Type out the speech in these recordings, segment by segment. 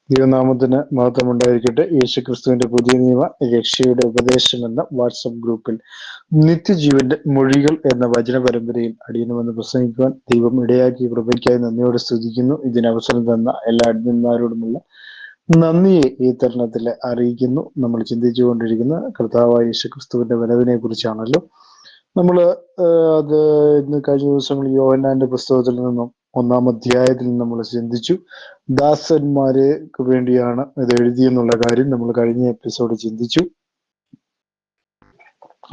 ദൈവനാമത്തിന് മഹത്വമുണ്ടായിരിക്കട്ടെ. യേശുക്രിസ്തുവിന്റെ പുതിയ നിയമ രക്ഷയുടെ ഉപദേശം എന്ന വാട്സപ്പ് ഗ്രൂപ്പിൽ നിത്യജീവന്റെ മൊഴികൾ എന്ന വചന പരമ്പരയിൽ അടിയനുമെന്ന് പ്രസംഗിക്കുവാൻ ദൈവം ഇടയാക്കിയ കൃപയ്ക്കായി നന്ദിയോടെ സ്തുതിക്കുന്നു. ഇതിന് അവസരം തന്ന എല്ലാ അഡ്മിന്മാരോടുമുള്ള നന്ദിയെ ഈ തരുണത്തിൽ അറിയിക്കുന്നു. നമ്മൾ ചിന്തിച്ചുകൊണ്ടിരിക്കുന്ന കർത്താവായ യേശുക്രിസ്തുവിന്റെ വരവിനെ കുറിച്ചാണല്ലോ. നമ്മൾ അത് ഇന്ന് കഴിഞ്ഞ ദിവസങ്ങളിൽ യോഹന്നാന്റെ പുസ്തകത്തിൽ നിന്നും 1-ാം അധ്യായത്തിൽ നമ്മൾ ചിന്തിച്ചു. ദാസന്മാർക്ക് വേണ്ടിയാണ് ഇത് എഴുതിയെന്നുള്ള കാര്യം നമ്മൾ കഴിഞ്ഞ എപ്പിസോഡ് ചിന്തിച്ചു.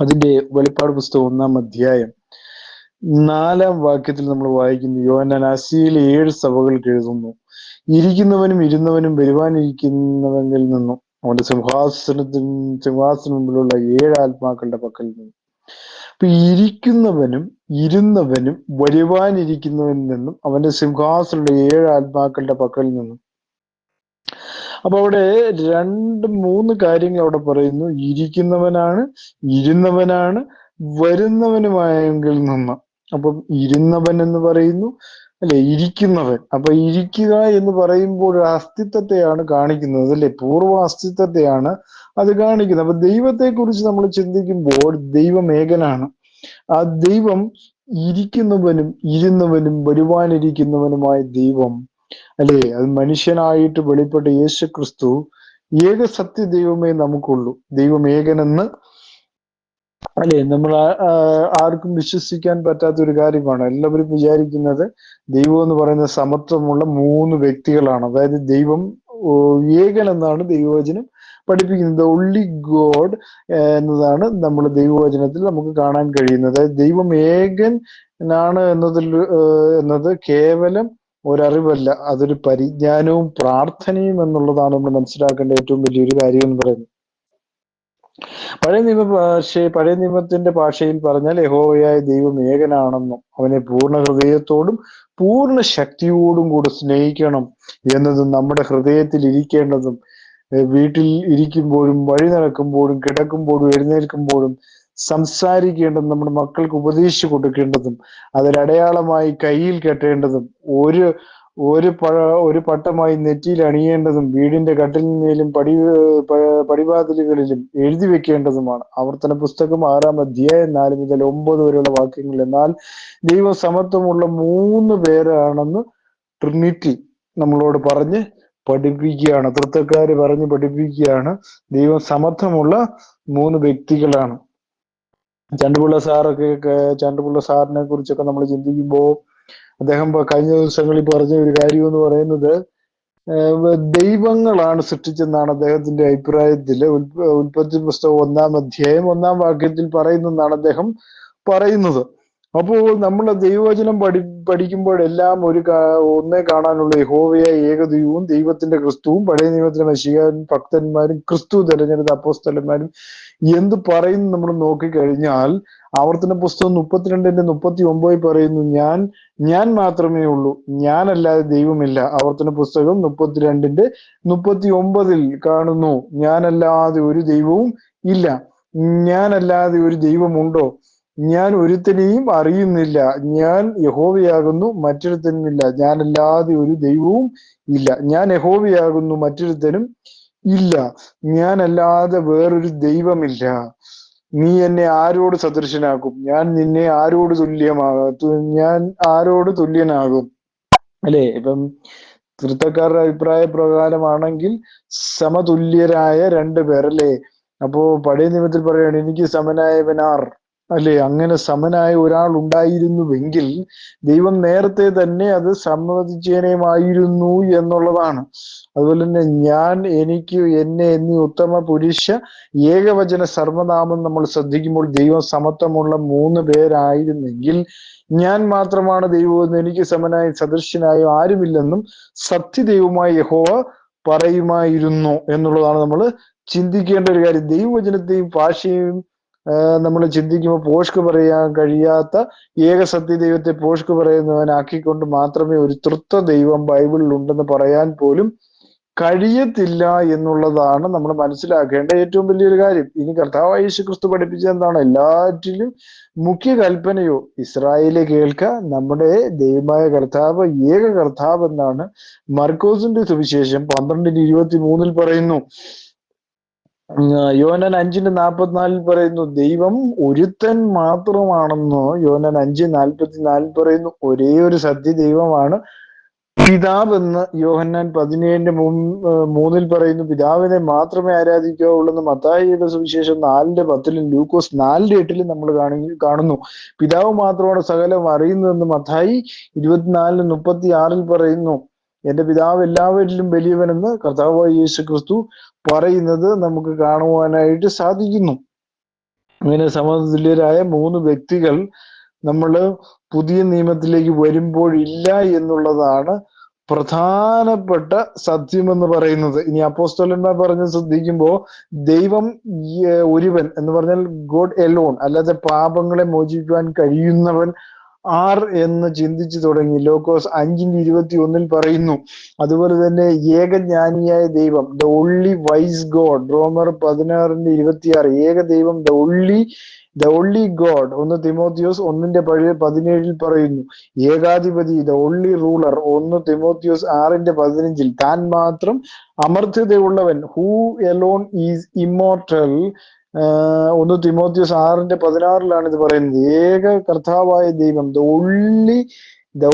അതിന്റെ വെളിപ്പാട് പുസ്തകം 1-ാം അധ്യായം 4-ാം വാക്യത്തിൽ നമ്മൾ വായിക്കുന്നു, യോഹന്നാൻ ആസിയയിലെ 7 സഭകൾക്ക് എഴുതുന്നു, ഇരിക്കുന്നവനും ഇരുന്നവനും വരുവാനിരിക്കുന്നവനിൽ നിന്നും അവന്റെ സിംഹാസനം മുമ്പിലുള്ള 7 ആത്മാക്കളുടെ പക്കൽ നിന്നും. അപ്പൊ ഇരിക്കുന്നവനും ഇരുന്നവനും വരുവാനിരിക്കുന്നവനിൽ നിന്നും അവന്റെ സിംഹാസനമുള്ള 7 ആത്മാക്കളുടെ പക്കൽ നിന്നും. അപ്പൊ അവിടെ 2-3 കാര്യങ്ങൾ അവിടെ പറയുന്നു. ഇരിക്കുന്നവനാണ്, ഇരുന്നവനാണ്, വരുന്നവനുമായെങ്കിൽ നിന്ന്. അപ്പം ഇരുന്നവൻ എന്ന് പറയുന്നു, അല്ലെ, ഇരിക്കുന്നവൻ. അപ്പൊ ഇരിക്കുക എന്ന് പറയുമ്പോൾ ഒരു അസ്തിത്വത്തെയാണ് കാണിക്കുന്നത്, അല്ലെ, പൂർവ്വ അസ്തിത്വത്തെയാണ് അത് കാണിക്കുന്നത്. അപ്പൊ ദൈവത്തെ കുറിച്ച് നമ്മൾ ചിന്തിക്കുമ്പോൾ ദൈവം ഏകനാണ്. ആ ദൈവം ഇരിക്കുന്നവനും ഇരുന്നവനും വരുവാനിരിക്കുന്നവനുമായ ദൈവം, അല്ലെ, അത് മനുഷ്യനായിട്ട് വെളിപ്പെട്ട യേശുക്രിസ്തു ഏക സത്യ ദൈവമേ നമുക്കുള്ളൂ. ദൈവം ഏകനെന്ന്, അല്ലെ, നമ്മൾ ആർക്കും വിശ്വസിക്കാൻ പറ്റാത്ത ഒരു കാര്യമാണ്. എല്ലാവരും വിചാരിക്കുന്നത് ദൈവം എന്ന് പറയുന്ന സമത്വമുള്ള 3 വ്യക്തികളാണ്. അതായത് ദൈവം ഏകൻ എന്നാണ് ദൈവവചനം പഠിപ്പിക്കുന്നത്. ഒൺലി ഗോഡ് എന്നതാണ് നമ്മൾ ദൈവവചനത്തിൽ നമുക്ക് കാണാൻ കഴിയുന്നത്. അതായത് ദൈവം ഏകനാണ് എന്നത് കേവലം ഒരറിവല്ല, അതൊരു പരിജ്ഞാനവും പ്രാർത്ഥനയും എന്നുള്ളതാണ് നമ്മൾ മനസ്സിലാക്കേണ്ട ഏറ്റവും വലിയൊരു കാര്യം എന്ന് പറയുന്നത്. പഴയ നിയമത്തിന്റെ ഭാഷയിൽ പറഞ്ഞാൽ യഹോവയായ ദൈവം ഏകനാണെന്നും അവനെ പൂർണ്ണ ഹൃദയത്തോടും പൂർണ്ണ ശക്തിയോടും കൂടെ സ്നേഹിക്കണം എന്നതും നമ്മുടെ ഹൃദയത്തിൽ ഇരിക്കേണ്ടതും, വീട്ടിൽ ഇരിക്കുമ്പോഴും വഴി നടക്കുമ്പോഴും കിടക്കുമ്പോഴും എഴുന്നേൽക്കുമ്പോഴും സംസാരിക്കേണ്ടതും, നമ്മുടെ മക്കൾക്ക് ഉപദേശിച്ചു കൊടുക്കേണ്ടതും, അതിലടയാളമായി കയ്യിൽ കെട്ടേണ്ടതും, ഒരു പട്ടമായി നെറ്റിയിൽ അണിയേണ്ടതും, വീടിന്റെ കട്ടിലിന്മേലും പടിവാതിലുകളിലും എഴുതി വെക്കേണ്ടതുമാണ്. ആവർത്തന പുസ്തകം 6-ാം അധ്യായം 4 മുതൽ 9 വരെയുള്ള വാക്യങ്ങൾ. എന്നാൽ ദൈവ സമത്വമുള്ള 3 പേരാണെന്ന് ട്രിനിറ്റി നമ്മളോട് പറഞ്ഞ് പഠിപ്പിക്കുകയാണ്. തൃത്വക്കാര് പറഞ്ഞ് പഠിപ്പിക്കുകയാണ്. ദൈവം സമത്വമുള്ള 3 വ്യക്തികളാണ്. ചണ്ടുപിള്ള സാറിനെ കുറിച്ചൊക്കെ നമ്മൾ ചിന്തിക്കുമ്പോൾ അദ്ദേഹം കഴിഞ്ഞ ദിവസങ്ങളിൽ പറഞ്ഞ ഒരു കാര്യം എന്ന് പറയുന്നത്, ദൈവങ്ങളാണ് സൃഷ്ടിച്ചെന്നാണ് അദ്ദേഹത്തിന്റെ അഭിപ്രായത്തിൽ. ഉൽപ്പത്തി പുസ്തകം 1-ാം അധ്യായം 1-ാം വാക്യത്തിൽ പറയുന്നെന്നാണ് അദ്ദേഹം പറയുന്നത്. അപ്പോൾ നമ്മൾ ദൈവവചനം പഠിക്കുമ്പോഴെല്ലാം ഒന്നേ കാണാനുള്ള യഹോവയായ ഏകദൈവവും ദൈവത്തിന്റെ ക്രിസ്തുവും പഴയ നിയമത്തിലെ മശീഹയും ഭക്തന്മാരും ക്രിസ്തു തെരഞ്ഞെടുത്ത അപ്പോസ്തലന്മാരും എന്ത് പറയുന്നു നമ്മൾ നോക്കിക്കഴിഞ്ഞാൽ, ആവർത്തന പുസ്തകം 32-39 പറയുന്നു, ഞാൻ മാത്രമേ ഉള്ളൂ, ഞാനല്ലാതെ ദൈവമില്ല. ആവർത്തന പുസ്തകം 32-39 കാണുന്നു, ഞാനല്ലാതെ ഒരു ദൈവവും ഇല്ല. ഞാനല്ലാതെ ഒരു ദൈവമുണ്ടോ? ഞാൻ ഒരുത്തനെയും അറിയുന്നില്ല. ഞാൻ യഹോവയാകുന്നു, മറ്റൊരുത്തനുമില്ല. ഞാനല്ലാതെ ഒരു ദൈവവും ഇല്ല. ഞാൻ യഹോവയാകുന്നു, മറ്റൊരുത്തനും ഇല്ല. ഞാനല്ലാതെ വേറൊരു ദൈവമില്ല. നീ എന്നെ ആരോട് സദൃശനാക്കും? ഞാൻ നിന്നെ ആരോട് തുല്യനാകും? അല്ലെ, ഇപ്പം തൃത്തക്കാരുടെ അഭിപ്രായ പ്രകാരമാണെങ്കിൽ സമതുല്യരായ 2 പേർ, അല്ലേ. അപ്പോ പഴയ നിയമത്തിൽ പറയുകയാണ്, എനിക്ക് സമനായവനാർ, അല്ലെ. അങ്ങനെ സമനായ ഒരാൾ ഉണ്ടായിരുന്നുവെങ്കിൽ ദൈവം നേരത്തെ തന്നെ അത് സമ്മതിച്ചേനേമായിരുന്നു എന്നുള്ളതാണ്. അതുപോലെ തന്നെ ഞാൻ, എനിക്ക്, എന്നെ എന്നീ ഉത്തമ പുരുഷ ഏകവചന സർവനാമം നമ്മൾ ശ്രദ്ധിക്കുമ്പോൾ ദൈവം സമത്വമുള്ള 3 പേരായിരുന്നെങ്കിൽ ഞാൻ മാത്രമാണ് ദൈവമെന്ന്, എനിക്ക് സമനായ സദൃശ്യനായോ ആരുമില്ലെന്നും സത്യദൈവമായ യഹോവ പറയുമായിരുന്നു എന്നുള്ളതാണ് നമ്മൾ ചിന്തിക്കേണ്ട ഒരു കാര്യം. ദൈവവചനത്തെയും ഭാഷയും നമ്മൾ ചിന്തിക്കുമ്പോൾ പോഷ്ക്ക് പറയാൻ കഴിയാത്ത ഏക സത്യദൈവത്തെ പോഷ്ക്ക് പറയുന്നവനാക്കിക്കൊണ്ട് മാത്രമേ ഒരു തൃത്വ ദൈവം ബൈബിളിൽ ഉണ്ടെന്ന് പറയാൻ പോലും കഴിയത്തില്ല എന്നുള്ളതാണ് നമ്മൾ മനസ്സിലാക്കേണ്ട ഏറ്റവും വലിയൊരു കാര്യം. ഇനി കർത്താവായ യേശു ക്രിസ്തു പഠിപ്പിച്ചത് എന്താണ്? എല്ലാറ്റിലും മുഖ്യ കൽപ്പനയോ ഇസ്രായേലെ കേൾക്ക, നമ്മുടെ ദൈവമായ കർത്താവ് ഏക കർത്താവ് എന്നാണ് മർക്കോസിന്റെ സുവിശേഷം 12:23 പറയുന്നു. യോഹന്നാൻ 5:44 പറയുന്നു ദൈവം ഒരുത്തൻ മാത്രമാണെന്ന്. യോഹന്നാൻ 5:44 പറയുന്നു ഒരേ ഒരു സത്യ ദൈവമാണ് പിതാവ് എന്ന്. യോഹന്നാൻ 17:3 പറയുന്നു പിതാവിനെ മാത്രമേ ആരാധിക്കാവുള്ളൂ. മത്തായിയുടെ സുവിശേഷം 4:10 ലൂക്കോസ് 4:8 നമ്മൾ കാണുന്നു പിതാവ് മാത്രമാണ് സകലം അറിയുന്നതെന്ന്. മത്തായി 24:36 പറയുന്നു എന്റെ പിതാവ് എല്ലാവരിലും വലിയവനെന്ന് കർത്താവായ യേശു ക്രിസ്തു പറയുന്നത് നമുക്ക് കാണുവാനായിട്ട് സാധിക്കുന്നു. അങ്ങനെ സമതുല്യരായ 3 വ്യക്തികൾ നമ്മൾ പുതിയ നിയമത്തിലേക്ക് വരുമ്പോഴില്ല എന്നുള്ളതാണ് പ്രധാനപ്പെട്ട സത്യം എന്ന് പറയുന്നത്. ഇനി അപ്പോസ്തലന്മാർ പറഞ്ഞ് ശ്രദ്ധിക്കുമ്പോൾ ദൈവം ഒരുവൻ എന്ന് പറഞ്ഞാൽ ഗോഡ് എലോൺ, അല്ലാതെ പാപങ്ങളെ മോചിക്കുവാൻ കഴിയുന്നവൻ ആർ എന്ന് ചിന്തിച്ചു തുടങ്ങി. ലൂക്കോസ് 5:21 പറയുന്നു. അതുപോലെ തന്നെ ഏകജ്ഞാനിയായ ദൈവം, ദ ഒൺലി വൈസ് ഗോഡ്. റോമർ 16:26 ഏക ദൈവം, ദ ഒൺലി ഗോഡ്. 1 തിമോത്തിയോസ് 1:17 പറയുന്നു. ഏകാധിപതി, ദ ഒൺലി റൂളർ. 1 തിമോത്തിയോസ് 6:15 താൻ മാത്രം അമർത്യതയുള്ളവൻ, ഹൂ എലോൺ ഈസ് ഇമ്മോർട്ടൽ. 1 തിമോത്തിയോസ് 6:16 ഇത് പറയുന്നത്. ഏക കർത്താവായ ദൈവം, ദ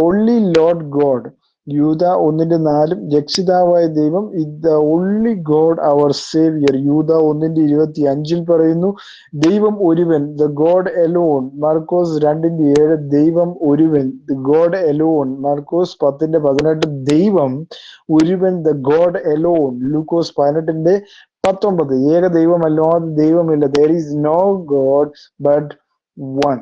ഒൺലി ലോർഡ് ഗോഡ്. യൂദ 1:4 രക്ഷിതാവായ ദൈവം, the only God our saviour. യൂദ 1:25 പറയുന്നു ദൈവം ഒരുവൻ, ദ ഗോഡ് എലോൺ. മാർക്കോസ് 2:7 ദൈവം ഒരുവൻ, ദ ഗോഡ് എലോൺ. മാർക്കോസ് 10:18 ദൈവം ഒരുവൻ, ദ ഗോഡ് എലോൺ. ലൂക്കോസ് 18:19 ഏക ദൈവമല്ലാതെ ദൈവമില്ല, there is no God but one.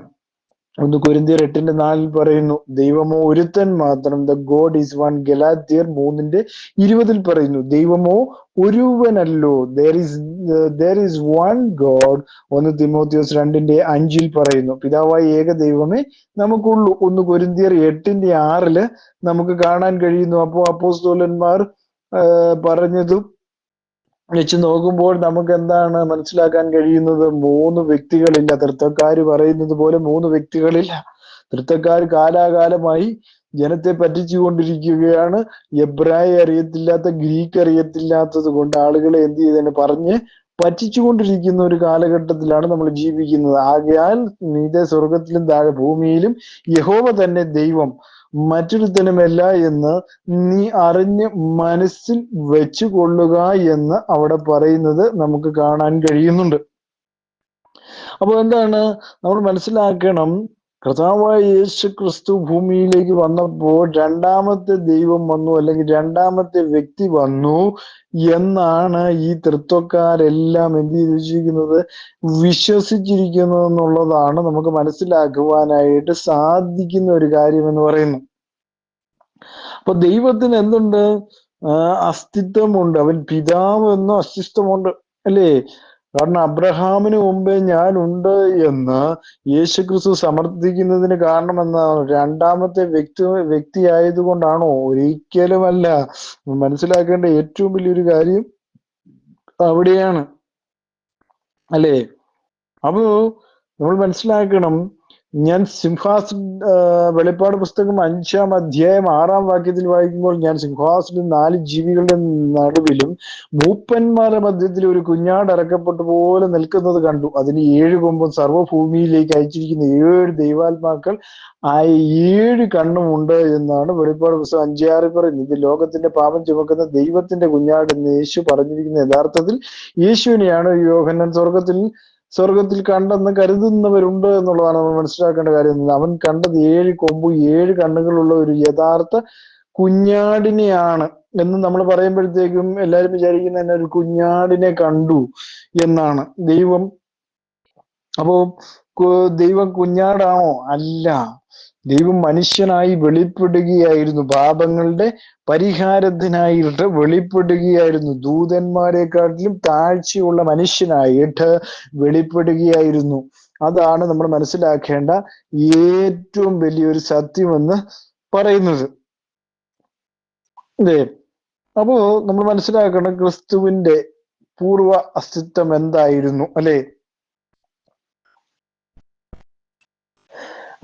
1 കൊരിന്ത്യർ 8:4 പറയുന്നു ദൈവമോ ഒരുത്തൻ മാത്രം, ദ ഗോഡ് ഈസ് വൺ. ഗലാത്യർ 3:20 പറയുന്നു ദൈവമോ ഒരുവനല്ലോ, there is one God. 1 Timotheos 2:5 പറയുന്നു പിതാവായ ഏക ദൈവമേ നമുക്കുള്ളൂ. 1 കൊരിന്ത്യർ 8:6 നമുക്ക് കാണാൻ കഴിയുന്നു. അപ്പോൾ അപ്പോസ്തലന്മാർ പറഞ്ഞതും വെച്ച് നോക്കുമ്പോൾ നമുക്ക് എന്താണ് മനസ്സിലാക്കാൻ കഴിയുന്നത്? 3 വ്യക്തികളില്ല. തൃത്വക്കാര് പറയുന്നത് പോലെ 3 വ്യക്തികളില്ല. തൃത്വക്കാർ കാലാകാലമായി ജനത്തെ പറ്റിച്ചുകൊണ്ടിരിക്കുകയാണ്. എബ്രായ അറിയത്തില്ലാത്ത, ഗ്രീക്ക് അറിയത്തില്ലാത്തത് കൊണ്ട് ആളുകളെ എന്ത് ചെയ്തതിന് പറഞ്ഞ് പറ്റിച്ചുകൊണ്ടിരിക്കുന്ന ഒരു കാലഘട്ടത്തിലാണ് നമ്മൾ ജീവിക്കുന്നത്. ആകയാൽ മീതെ സ്വർഗത്തിലും താഴെ ഭൂമിയിലും യഹോവ തന്നെ ദൈവം, മറ്റൊരുത്തനുമല്ല എന്ന് നീ അറിഞ്ഞ് മനസ്സിൽ വെച്ചു കൊള്ളുക എന്ന് അവിടെ പറയുന്നത് നമുക്ക് കാണാൻ കഴിയുന്നുണ്ട്. അപ്പൊ എന്താണ് നമ്മൾ മനസ്സിലാക്കണം? കർത്താവായ യേശു ക്രിസ്തു ഭൂമിയിലേക്ക് വന്നപ്പോൾ രണ്ടാമത്തെ ദൈവം വന്നു, അല്ലെങ്കിൽ രണ്ടാമത്തെ വ്യക്തി വന്നു എന്നാണ് ഈ തൃത്വക്കാരെല്ലാം എന്ത് ചെയ്ത് വെച്ചിരിക്കുന്നത്, വിശ്വസിച്ചിരിക്കുന്നത് എന്നുള്ളതാണ് നമുക്ക് മനസ്സിലാക്കുവാനായിട്ട് സാധിക്കുന്ന ഒരു കാര്യം എന്ന് പറയുന്നു. അപ്പൊ ദൈവത്തിന് എന്തുണ്ട്? അസ്തിത്വമുണ്ട്. അവൻ പിതാവ് എന്ന അസ്തിത്വമുണ്ട്, അല്ലേ? കാരണം അബ്രഹാമിന് മുമ്പേ ഞാൻ ഉണ്ട് എന്ന് യേശുക്രിസ്തു സമർത്ഥിക്കുന്നതിന് കാരണം എന്താണ്? രണ്ടാമത്തെ വ്യക്തി ആയതുകൊണ്ടാണോ? ഒരിക്കലുമല്ല. മനസ്സിലാക്കേണ്ട ഏറ്റവും വലിയൊരു കാര്യം അവിടെയാണ്, അല്ലേ? അപ്പോ നമ്മൾ മനസ്സിലാക്കണം, ഞാൻ വെളിപ്പാട് പുസ്തകം 5-ാം അധ്യായം 6-ാം വാക്യത്തിൽ വായിക്കുമ്പോൾ ഞാൻ സിംഹാസനം 4 ജീവികളുടെ നടുവിലും മൂപ്പന്മാരുടെ മധ്യത്തിൽ ഒരു കുഞ്ഞാട് ഇറക്കപ്പെട്ട പോലെ നിൽക്കുന്നത് കണ്ടു. അതിന് 7 കൊമ്പും സർവ്വഭൂമിയിലേക്ക് അയച്ചിരിക്കുന്ന 7 ദൈവാത്മാക്കൾ ആ 7 കണ്ണുമുണ്ട് എന്നാണ് വെളിപ്പാട് പുസ്തകം 5:6 പറയുന്നത്. ഇത് ലോകത്തിന്റെ പാപം ചുമക്കുന്ന ദൈവത്തിന്റെ കുഞ്ഞാട് എന്ന് യേശു പറഞ്ഞിരിക്കുന്ന യഥാർത്ഥത്തിൽ യേശുവിനെയാണ് യോഹന്നാൻ സ്വർഗത്തിൽ കണ്ടെന്ന് കരുതുന്നവരുണ്ട് എന്നുള്ളതാണ് നമ്മൾ മനസ്സിലാക്കേണ്ട കാര്യം. അവൻ കണ്ടത് 7 കൊമ്പും 7 കണ്ണുകളുള്ള ഒരു യഥാർത്ഥ കുഞ്ഞാടിനെയാണ് എന്ന് നമ്മൾ പറയുമ്പോഴത്തേക്കും എല്ലാവരും വിചാരിക്കുന്ന തന്നെ ഒരു കുഞ്ഞാടിനെ കണ്ടു എന്നാണ്. അപ്പോ ദൈവം കുഞ്ഞാടാണോ? അല്ല. ദൈവം മനുഷ്യനായി വെളിപ്പെടുകയായിരുന്നു. പാപങ്ങളുടെ പരിഹാരത്തിനായിട്ട് വെളിപ്പെടുകയായിരുന്നു. ദൂതന്മാരെക്കാട്ടിലും താഴ്ചയുള്ള മനുഷ്യനായിട്ട് വെളിപ്പെടുകയായിരുന്നു. അതാണ് നമ്മൾ മനസ്സിലാക്കേണ്ട ഏറ്റവും വലിയൊരു സത്യമെന്ന് പറയുന്നത്. അതെ. അപ്പോ നമ്മൾ മനസ്സിലാക്കണം ക്രിസ്തുവിന്റെ പൂർവ അസ്തിത്വം എന്തായിരുന്നു, അല്ലെ?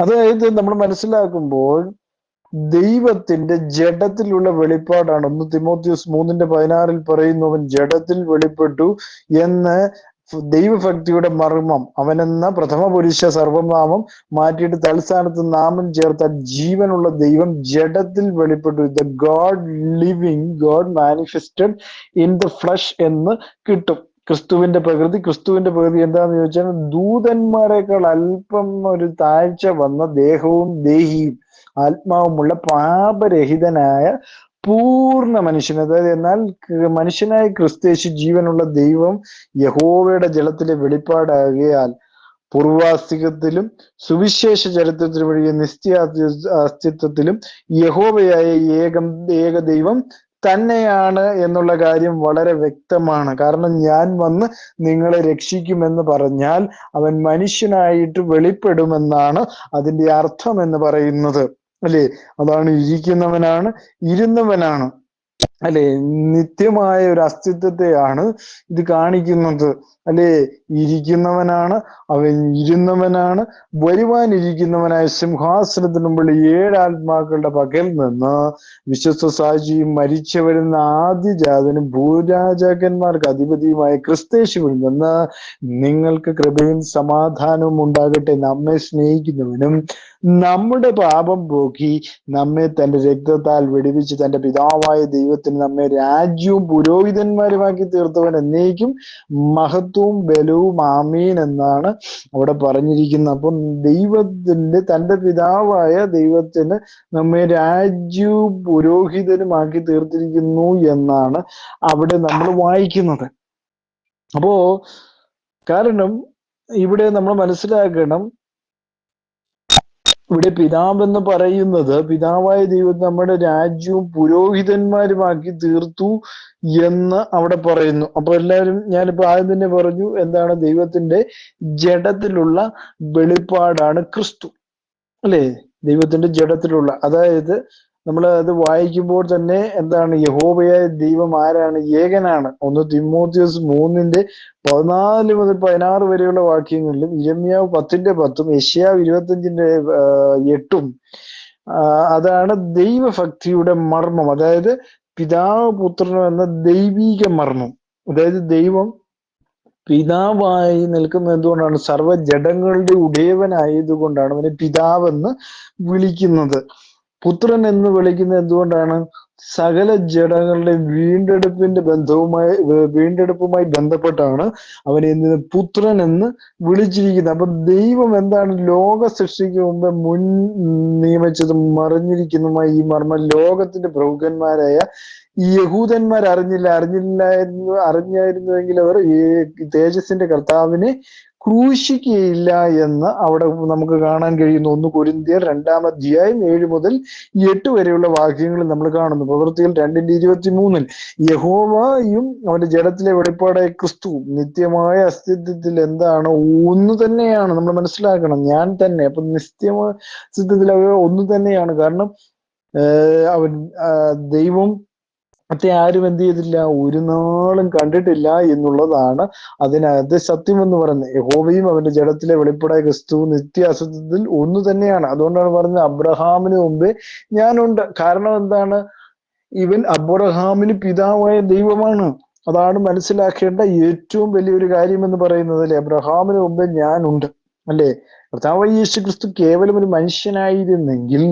അതായത് നമ്മൾ മനസ്സിലാക്കുമ്പോൾ ദൈവത്തിന്റെ ജഡത്തിലുള്ള വെളിപ്പാടാണ്. 1 തിമോഥെയോസ് 3:16 പറയുന്നു, അവൻ ജഡത്തിൽ വെളിപ്പെട്ടു എന്ന്. ദൈവഭക്തിയുടെ മർമ്മം, അവനെന്ന പ്രഥമ പുരുഷ സർവനാമം മാറ്റിയിട്ട് തൽസ്ഥാനത്ത് നാമം ചേർത്ത ജീവനുള്ള ദൈവം ജഡത്തിൽ വെളിപ്പെട്ടു. The God living God manifested in the flush എന്ന് കിട്ടും. ക്രിസ്തുവിന്റെ പ്രകൃതി എന്താന്ന് ചോദിച്ചാൽ ദൂതന്മാരെക്കാൾ അല്പം ഒരു താഴ്ച വന്ന ദേഹവും ദേഹിയും ആത്മാവുമുള്ള പാപരഹിതനായ പൂർണ്ണ മനുഷ്യൻ. അതായത് എന്നാൽ മനുഷ്യനായ ക്രിസ്തേശു ജീവനുള്ള ദൈവം യഹോവയുടെ ജലത്തിലെ വെളിപ്പാടാകിയാൽ പൂർവാസ്തികത്തിലും സുവിശേഷ ചരിത്രത്തിലും വഴിയ നിത്യ അസ്തിത്വത്തിലും യഹോവയായ ഏക ദൈവം തന്നെയാണ് എന്നുള്ള കാര്യം വളരെ വ്യക്തമാണ്. കാരണം ഞാൻ വന്ന് നിങ്ങളെ രക്ഷിക്കുമെന്ന് പറഞ്ഞാൽ അവൻ മനുഷ്യനായിട്ട് വെളിപ്പെടുമെന്നാണ് അതിന്റെ അർത്ഥം എന്ന് പറയുന്നത്, അല്ലെ? അതാണ് ഇരിക്കുന്നവനാണ്, ഇരുന്നവനാണ്, അല്ലെ? നിത്യമായ ഒരു അസ്തിത്വത്തെയാണ് ഇത് കാണിക്കുന്നത്, അല്ലെ? ഇരിക്കുന്നവനാണ്, അവൻ ഇരുന്നവനാണ്, വരുവാനിരിക്കുന്നവനായ സിംഹാസനത്തിന് മുമ്പിൽ 7 ആത്മാക്കളുടെ പകൽ നിന്ന് വിശ്വസ്ത സാക്ഷിയും മരിച്ചവരുന്ന ആദ്യജാതനും ഭൂരാജാക്കന്മാർക്ക് അധിപതിയുമായ ക്രിസ്തേശുവിൽ നിന്ന് നിങ്ങൾക്ക് കൃപയും സമാധാനവും ഉണ്ടാകട്ടെ. നമ്മെ സ്നേഹിക്കുന്നവനും നമ്മുടെ പാപം പോക്കി നമ്മെ തന്റെ രക്തത്താൽ വെടിവെച്ച് തന്റെ പിതാവായ ദൈവത്തിന് നമ്മെ രാജ്യവും പുരോഹിതന്മാരുമാക്കി തീർത്തവൻ എന്നേക്കും മഹത്വവും ബലവും ആമീൻ എന്നാണ് അവിടെ പറഞ്ഞിരിക്കുന്നത്. അപ്പം തന്റെ പിതാവായ ദൈവത്തിന് നമ്മെ രാജ്യവും പുരോഹിതനുമാക്കി തീർത്തിരിക്കുന്നു എന്നാണ് അവിടെ നമ്മൾ വായിക്കുന്നത്. അപ്പോ കാരണം ഇവിടെ നമ്മൾ മനസ്സിലാക്കണം, ഇവിടെ പിതാവെന്ന് പറയുന്നത് പിതാവായ ദൈവം നമ്മുടെ രാജ്യവും പുരോഹിതന്മാരുമാക്കി തീർത്തു എന്ന് അവിടെ പറയുന്നു. അപ്പൊ എല്ലാവരും, ഞാനിപ്പോ ആദ്യം തന്നെ പറഞ്ഞു, എന്താണ്? ദൈവത്തിന്റെ ജഡത്തിലുള്ള വെളിപ്പാടാണ് ക്രിസ്തു, അല്ലെ? ദൈവത്തിന്റെ ജഡത്തിലുള്ള, അതായത് നമ്മൾ അത് വായിക്കുമ്പോൾ തന്നെ എന്താണ്? യഹോവയായ ദൈവം ആരാണ്? ഏകനാണ്. 1 തിമോഥെയോസ് 3:14 മുതൽ 16 വരെയുള്ള വാക്യങ്ങളിലും യിരെമ്യാവ് 10:10 യെശയ്യാവ് 25:8 അതാണ് ദൈവഭക്തിയുടെ മർമ്മം. അതായത് പിതാവ് പുത്രനും എന്ന ദൈവീക മർമ്മം. അതായത് ദൈവം പിതാവായി നിൽക്കുന്നത് എന്തുകൊണ്ടാണ്? സർവ്വ ജഡങ്ങളുടെ ഉടയവനായതുകൊണ്ടാണ് അവനെ പിതാവെന്ന് വിളിക്കുന്നത്. പുത്രൻ എന്ന് വിളിക്കുന്നത് എന്തുകൊണ്ടാണ്? സകല ജഡങ്ങളുടെ വീണ്ടെടുപ്പുമായി ബന്ധപ്പെട്ടാണ് അവനെ പുത്രൻ എന്ന് വിളിച്ചിരിക്കുന്നത്. അപ്പൊ ദൈവം എന്താണ്? ലോക സൃഷ്ടിക്ക് മുമ്പ് മുൻ നിയമിച്ചതും മറിഞ്ഞിരിക്കുന്നതുമായി ഈ മർമ്മം ലോകത്തിന്റെ പ്രഭുക്കന്മാരായ ഈ യഹൂദന്മാർ അറിഞ്ഞായിരുന്നുവെങ്കിൽ അവർ ഈ തേജസ്സിന്റെ കർത്താവിനെ ക്രൂശിക്കുകയില്ല എന്ന് അവിടെ നമുക്ക് കാണാൻ കഴിയുന്നു. 1 കൊരിന്ത്യർ 2-ാം അധ്യായം 7 മുതൽ 8 വരെയുള്ള വാക്യങ്ങൾ നമ്മൾ കാണുന്നു. പ്രവൃത്തികൾ 2:23 യഹോവയും അവന്റെ ജഡത്തിലെ വെളിപ്പാടായ ക്രിസ്തുവും നിത്യമായ അസ്തിത്വത്തിൽ എന്താണ്? ഒന്ന് തന്നെയാണ്. നമ്മൾ മനസ്സിലാക്കണം, ഞാൻ തന്നെ. അപ്പൊ നിത്യമായ അസ്തിത്വത്തിൽ അവ ഒന്ന് തന്നെയാണ്. കാരണം അവൻ ദൈവം ആരും എന്ത് ചെയ്തില്ല? ഒരു നാളും കണ്ടിട്ടില്ല എന്നുള്ളതാണ് അതിനകത്ത് സത്യം എന്ന് പറയുന്നത്. യഹോവയും അവന്റെ ജഡത്തിലെ വെളിപ്പാടായ ക്രിസ്തു നിത്യ അസ്തിത്വത്തിൽ ഒന്ന് തന്നെയാണ്. അതുകൊണ്ടാണ് പറയുന്നത് അബ്രഹാമിന് മുമ്പേ ഞാനുണ്ട്. കാരണം എന്താണ്? ഇവൻ അബ്രഹാമിന് പിതാവായ ദൈവമാണ്. അതാണ് മനസ്സിലാക്കേണ്ട ഏറ്റവും വലിയൊരു കാര്യം എന്ന് പറയുന്നത്, അല്ലെ? അബ്രഹാമിന് മുമ്പേ ഞാനുണ്ട്, അല്ലെ? കർത്താവായ യേശു ക്രിസ്തു കേവലം ഒരു മനുഷ്യനായിരുന്നെങ്കിൽ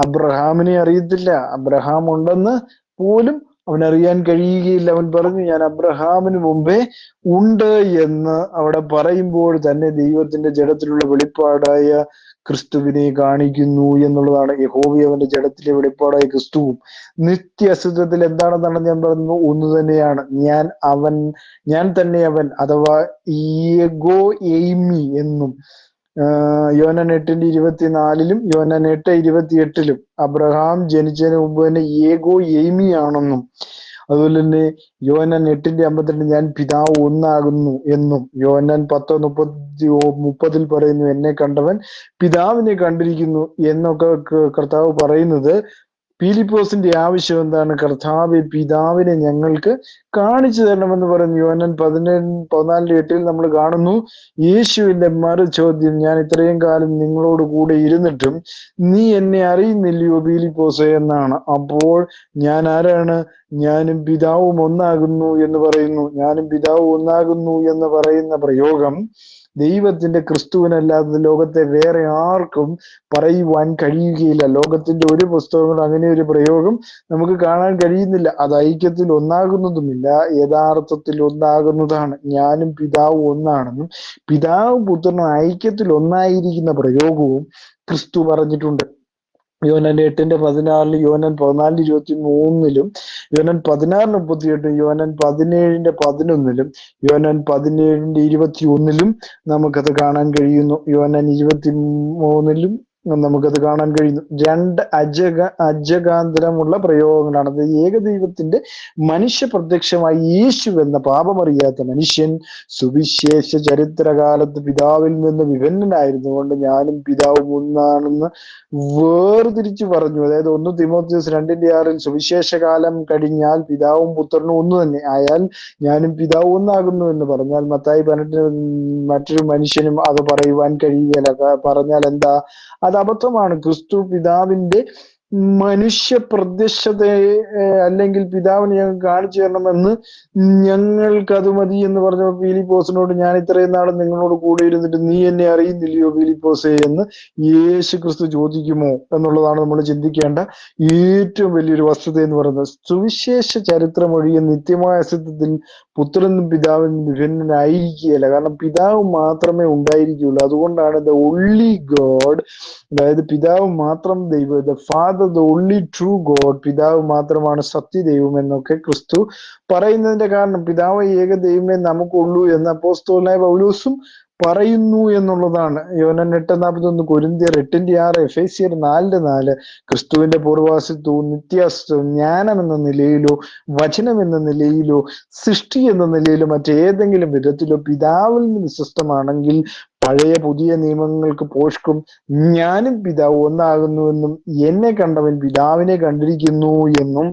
അബ്രഹാമിനെ അറിയത്തില്ല. അബ്രഹാം ഉണ്ടെന്ന് പോലും അവനറിയാൻ കഴിയുകയില്ല. അവൻ പറഞ്ഞു, ഞാൻ അബ്രഹാമിന് മുമ്പേ ഉണ്ട് എന്ന് അവിടെ പറയുമ്പോൾ തന്നെ ദൈവത്തിന്റെ ജഡത്തിലുള്ള വെളിപ്പാടായ ക്രിസ്തുവിനെ കാണിക്കുന്നു എന്നുള്ളതാണ്. യഹോവ അവന്റെ ജഡത്തിലെ വെളിപ്പാടായ ക്രിസ്തുവും നിത്യ അസ്തിത്വത്തിൽ എന്താണെന്നാണ് ഞാൻ പറഞ്ഞു, ഒന്ന് തന്നെയാണ്. ഞാൻ തന്നെ അവൻ, അഥവാ ഈഗോ എയ്മി എന്നും യോഹന്നാൻ 8:24 യോഹന്നാൻ 8:28 അബ്രഹാം ജനിച്ചതിന് മുമ്പ് തന്നെ ഏഗോ എയ്മി ആണെന്നും, അതുപോലെ തന്നെ യോഹന്നാൻ 8:52 ഞാൻ പിതാവ് ഒന്നാകുന്നു എന്നും, യോഹന്നാൻ 10:30 പറയുന്നു എന്നെ കണ്ടവൻ പിതാവിനെ കണ്ടിരിക്കുന്നു എന്നൊക്കെ കർത്താവ് പറയുന്നത് പീലിപ്പോസിന്റെ ആവശ്യം എന്താണ്? കർത്താവെ, പിതാവിനെ ഞങ്ങൾക്ക് കാണിച്ചു തരണമെന്ന് പറയുന്നു. യോഹന്നാൻ 14:8 നമ്മൾ കാണുന്നു. യേശുവിന്റെ മറു ചോദ്യം, ഞാൻ ഇത്രയും കാലം നിങ്ങളോട് കൂടെ ഇരുന്നിട്ടും നീ എന്നെ അറിയുന്നില്ലയോ പീലിപ്പോസേ എന്നാണ്. അപ്പോൾ ഞാൻ ആരാണ്? ഞാനും പിതാവും ഒന്നാകുന്നു എന്ന് പറയുന്നു. ഞാനും പിതാവും ഒന്നാകുന്നു എന്ന് പറയുന്ന പ്രയോഗം ദൈവത്തിന്റെ ക്രിസ്തുവിനല്ലാതെ ലോകത്തെ വേറെ ആർക്കും പറയുവാൻ കഴിയുകയില്ല. ലോകത്തിന്റെ ഒരു പുസ്തകങ്ങളും അങ്ങനെ ഒരു പ്രയോഗം നമുക്ക് കാണാൻ കഴിയുന്നില്ല. അത് ഐക്യത്തിൽ ഒന്നാകുന്നതുമില്ല, യഥാർത്ഥത്തിൽ ഒന്നാകുന്നതാണ്. ഞാനും പിതാവും ഒന്നാണെന്നും പിതാവും പുത്രനും ഐക്യത്തിൽ ഒന്നായിരിക്കുന്ന പ്രയോഗവും ക്രിസ്തു പറഞ്ഞിട്ടുണ്ട്. യോഹന്നാൻ 8:14, യോഹന്നാൻ 14:23, യോഹന്നാൻ 16:38, യോഹന്നാൻ 17:11, യോഹന്നാൻ 17:21 നമുക്കത് കാണാൻ കഴിയുന്നു. യോഹന്നാൻ 23 നമുക്കത് കാണാൻ കഴിയുന്നു. രണ്ട് അജഗാന്തരമുള്ള പ്രയോഗങ്ങളാണ്. അത് ഏകദൈവത്തിന്റെ മനുഷ്യ പ്രത്യക്ഷമായി യേശു എന്ന പാപമറിയാത്ത മനുഷ്യൻ സുവിശേഷ ചരിത്രകാലത്ത് പിതാവിൽ നിന്ന് വിഭിന്നനായിരുന്നുകൊണ്ട് ഞാനും പിതാവും ഒന്നാണെന്ന് വേർതിരിച്ചു പറഞ്ഞു. അതായത് 1 തിമോഥെയോസ് 2:6 സുവിശേഷകാലം കഴിഞ്ഞാൽ പിതാവും പുത്രനും ഒന്ന് തന്നെ ആയാൽ ഞാനും പിതാവും ഒന്നാകുന്നു എന്ന് പറഞ്ഞാൽ, മത്തായി 18 മറ്റൊരു മനുഷ്യനും അത് പറയുവാൻ കഴിയുകയില്ല. പറഞ്ഞാൽ എന്താ? അത് അബദ്ധമാണ്. ക്രിസ്തു പിതാവിന്റെ മനുഷ്യ പ്രത്യക്ഷതയെ അല്ലെങ്കിൽ പിതാവിനെ ഞങ്ങൾക്ക് കാണിച്ചു തരണമെന്ന് ഞങ്ങൾക്കത് മതി എന്ന് പറഞ്ഞപ്പോൾ പീലിപ്പോസിനോട്, ഞാൻ ഇത്രയും നാളും നിങ്ങളോട് കൂടെ ഇരുന്നിട്ട് നീ എന്നെ അറിയുന്നില്ലയോ പീലിപ്പോസേ എന്ന് യേശു ക്രിസ്തു ചോദിക്കുമോ എന്നുള്ളതാണ് നമ്മൾ ചിന്തിക്കേണ്ട ഏറ്റവും വലിയൊരു വസ്തുത എന്ന് പറയുന്നത്. സുവിശേഷ ചരിത്രം ഒഴികെ നിത്യമായ അസ്തിത്വത്തിൽ പുത്രനും പിതാവിനും വിഭിന്നനായിരിക്കുകയില്ല. കാരണം പിതാവ് മാത്രമേ ഉണ്ടായിരിക്കുകയുള്ളൂ. അതുകൊണ്ടാണ് ദ ഒൺലി ഗോഡ്, അതായത് പിതാവ് മാത്രം ദൈവം, the father the only true God, പിതാവ് മാത്രമാണ് സത്യദൈവം എന്നൊക്കെ ക്രിസ്തു പറയുന്നതിന്റെ കാരണം പിതാവ് ഏക ദൈവമേ നമുക്കുള്ളൂ എന്ന് അപ്പോസ്തലനായ പൗലോസും പറയുന്നു എന്നുള്ളതാണ്. യോഹന്നാൻ 8:41, കൊരിന്ത്യർ 8:6, എഫേസ്യർ 4:4 ക്രിസ്തുവിന്റെ പൂർവാസിത്വവും നിത്യാസ്തവും ജ്ഞാനം എന്ന നിലയിലോ വചനം എന്ന നിലയിലോ സൃഷ്ടി എന്ന നിലയിലോ മറ്റേതെങ്കിലും വിധത്തിലോ പിതാവിൽ നിന്ന് വ്യത്യസ്തമാണെങ്കിൽ പഴയ പുതിയ നിയമങ്ങൾക്ക് പോഷ്കും ഞാനും പിതാവ് ഒന്നാകുന്നുവെന്നും എന്നെ കണ്ടവൻ പിതാവിനെ കണ്ടിരിക്കുന്നു എന്നും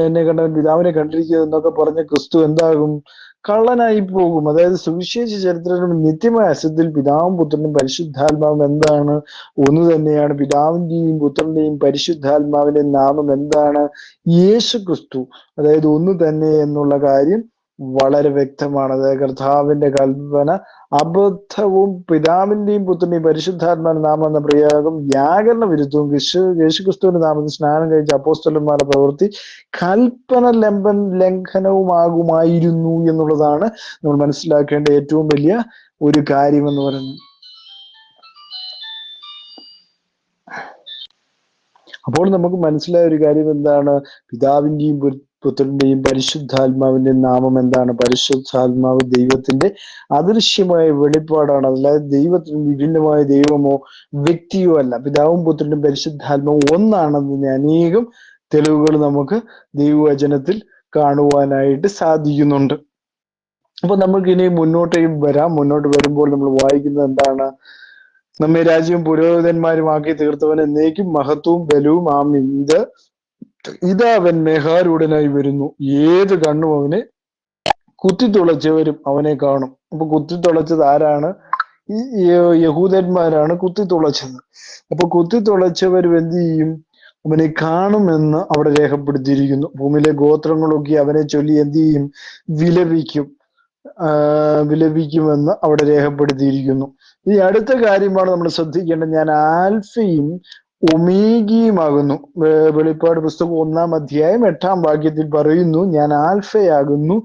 എന്നെ കണ്ടവൻ പിതാവിനെ കണ്ടിരിക്കുന്നു എന്നൊക്കെ പറഞ്ഞ ക്രിസ്തു എന്താകും? കള്ളനായി പോകും. അതായത് സുവിശേഷ ചരിത്രത്തിൽ നിത്യമായ അസ്തിത്വത്തിൽ പിതാവും പുത്രനും പരിശുദ്ധാത്മാവും എന്താണ്? ഒന്ന് തന്നെയാണ്. പിതാവിന്റെയും പുത്രന്റെയും പരിശുദ്ധാത്മാവിന്റെയും നാമം എന്താണ്? യേശു ക്രിസ്തു. അതായത് ഒന്ന് തന്നെ എന്നുള്ള കാര്യം വളരെ വ്യക്തമാണ്. അതായത് കർത്താവിന്റെ കൽപ്പന അബദ്ധവും പിതാവിന്റെയും പുത്രന്റെയും പരിശുദ്ധാത്മാവിന്റെ നാമം എന്ന പ്രയോഗം വ്യാകരണ വിരുദ്ധവും യേശുക്രിസ്തുവിന്റെ നാമത്തിൽ സ്നാനം കഴിച്ച അപ്പോസ്തലന്മാരുടെ പ്രവൃത്തി കൽപ്പന ലംഘനവുമാകുമായിരുന്നു എന്നുള്ളതാണ് നമ്മൾ മനസ്സിലാക്കേണ്ട ഏറ്റവും വലിയ ഒരു കാര്യം എന്ന് പറയുന്നത്. അപ്പോൾ നമുക്ക് മനസ്സിലായ ഒരു കാര്യം എന്താണ്? പിതാവിന്റെയും പുത്രന്റെയും പരിശുദ്ധാത്മാവിന്റെയും നാമം എന്താണ്? പരിശുദ്ധാത്മാവ് ദൈവത്തിന്റെ അദൃശ്യമായ വെളിപ്പാടാണ്. അല്ലാതെ ദൈവത്തിന് വിഭിന്നമായ ദൈവമോ വ്യക്തിയോ അല്ല. പിതാവും പുത്രനും പരിശുദ്ധാത്മാവും ഒന്നാണെന്നതിന് അനേകം തെളിവുകൾ നമുക്ക് ദൈവവചനത്തിൽ കാണുവാനായിട്ട് സാധിക്കുന്നുണ്ട്. അപ്പൊ നമുക്ക് ഇനി മുന്നോട്ടേക്ക് വരാം. മുന്നോട്ട് വരുമ്പോൾ നമ്മൾ വായിക്കുന്നത് എന്താണ്? നമ്മെ രാജ്യവും പുരോഹിതന്മാരുമാക്കി തീർത്തവൻ എന്നേക്കും മഹത്വവും ബലവും ആമീൻ. ഇതാ അവൻ മെഹാരൂഢനായി വരുന്നു. ഏത് കണ്ണും അവനെ കുത്തിത്തുളച്ചവരും അവനെ കാണും. അപ്പൊ കുത്തിത്തുളച്ചത് ആരാണ്? ഈ യഹൂദന്മാരാണ് കുത്തിത്തുളച്ചത്. അപ്പൊ കുത്തിത്തുളച്ചവരും എന്ത് ചെയ്യും? അവനെ കാണുമെന്ന് അവിടെ രേഖപ്പെടുത്തിയിരിക്കുന്നു. ഭൂമിയിലെ ഗോത്രങ്ങളൊക്കെ അവനെ ചൊല്ലി എന്ത് ചെയ്യും? വിലപിക്കുമെന്ന് അവിടെ രേഖപ്പെടുത്തിയിരിക്കുന്നു. ഈ അടുത്ത കാര്യമാണ് നമ്മൾ ശ്രദ്ധിക്കേണ്ടത്. ഞാൻ ആൽഫയും ഒമേഗയുമാകുന്നു. വെളിപ്പാട് പുസ്തകം 1-ാം അധ്യായം 8-ാം വാക്യത്തിൽ പറയുന്നു, ഞാൻ ആൽഫയാകുന്നു